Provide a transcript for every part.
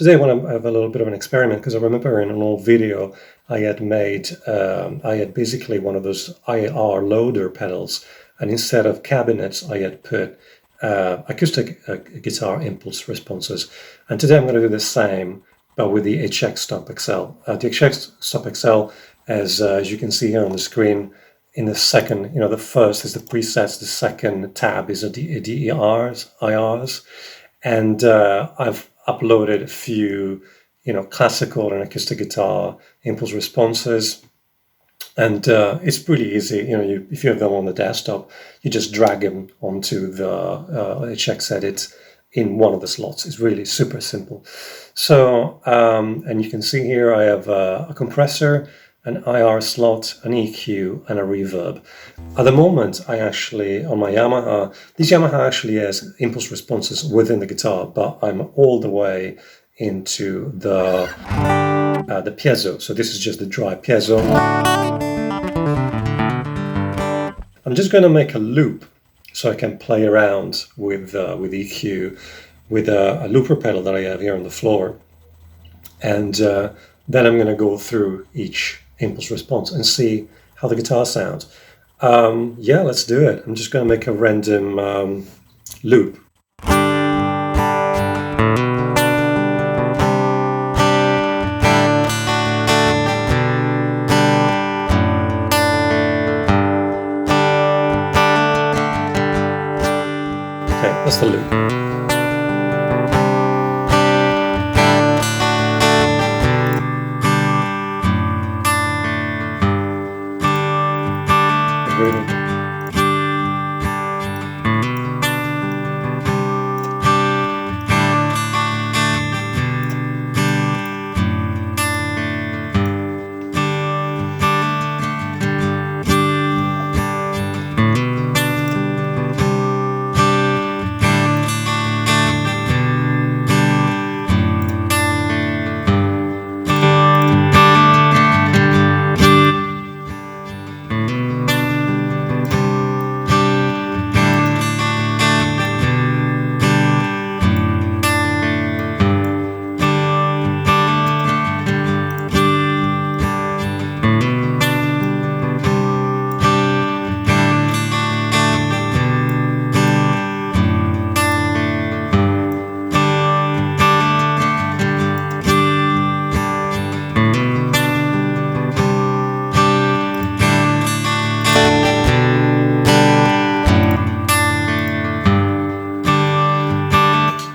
today I want to have a little bit of an experiment, because I remember in an old video I had made, I had basically one of those IR loader pedals, and instead of cabinets I had put acoustic guitar impulse responses. And today I'm going to do the same, but with the HX Stomp XL. The HX Stomp XL, as you can see here on the screen, in the second, the first is the presets, the second tab is the IRs, and I've uploaded a few, classical and acoustic guitar impulse responses, and it's pretty easy. If you have them on the desktop, you just drag them onto the HX Edit in one of the slots. It's really super simple. So, and you can see here I have a compressor, an IR slot, an EQ, and a reverb. At the moment, I actually, on my Yamaha, this Yamaha actually has impulse responses within the guitar, but I'm all the way into the piezo. So this is just the dry piezo. I'm just going to make a loop so I can play around with EQ, with a looper pedal that I have here on the floor. And then I'm going to go through each impulse response and see how the guitar sounds. Yeah, let's do it. I'm just going to make a random loop. Okay, that's the loop.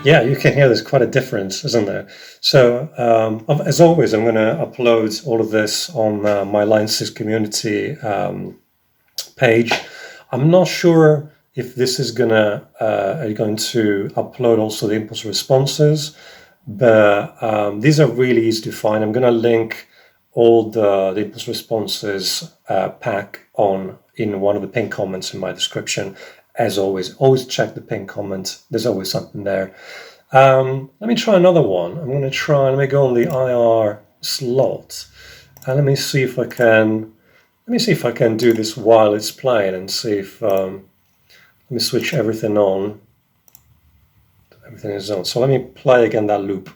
Yeah, you can hear there's quite a difference, isn't there? So, as always, I'm going to upload all of this on my Line 6 community page. I'm not sure if this is going to upload also the impulse responses, but these are really easy to find. I'm going to link all the impulse responses pack in one of the pinned comments in my description. As always check the pinned comment. There's always something there. Let me try another one. Let me go on the IR slot, and let me see if I can do this while it's playing, and see if let me switch everything on. Everything is on. So let me play again that loop.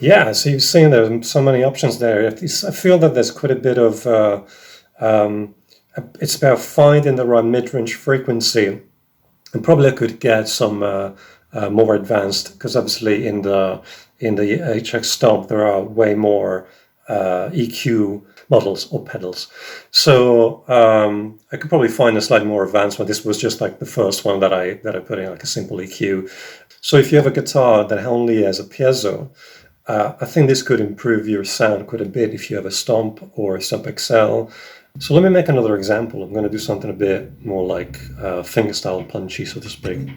Yeah, so you've seen there's so many options there. I feel that there's quite a bit of, um, it's about finding the right mid-range frequency. And probably I could get some more advanced, because obviously in the HX Stomp there are way more EQ models or pedals. So I could probably find a slightly more advanced one. This was just like the first one that I put in, like a simple EQ. So if you have a guitar that only has a piezo, I think this could improve your sound quite a bit if you have a Stomp or a Stomp XL. So let me make another example. I'm going to do something a bit more like fingerstyle punchy, so to speak.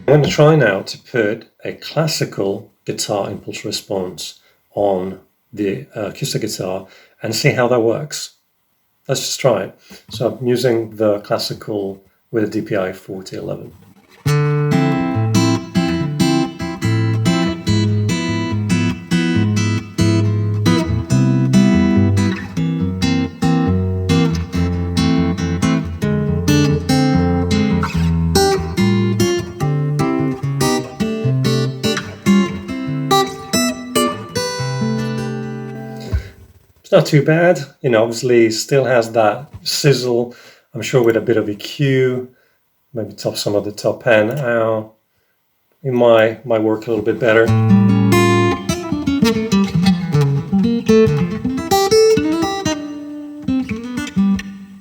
I'm going to try now to put a classical guitar impulse response on the acoustic guitar and see how that works. Let's just try it. So I'm using the classical with a DPI 4011. It's not too bad, you know, obviously still has that sizzle, I'm sure with a bit of EQ, maybe top some of the top end out. It might work a little bit better. You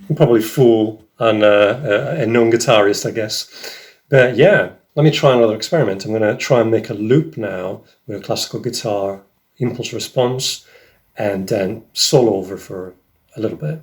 can probably fool a non-guitarist, I guess. But yeah, let me try another experiment. I'm going to try and make a loop now with a classical guitar impulse response, and then solo over for a little bit.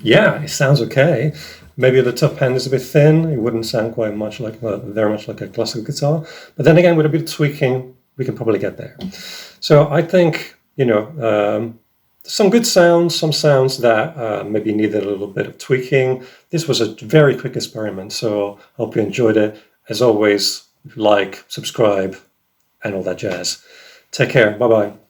Yeah, it sounds okay. Maybe the top end is a bit thin. It wouldn't sound quite much like very much like a classical guitar. But then again, with a bit of tweaking, we can probably get there. So I think, you know, some good sounds, some sounds that maybe needed a little bit of tweaking. This was a very quick experiment, so I hope you enjoyed it. As always, like, subscribe, and all that jazz. Take care. Bye-bye.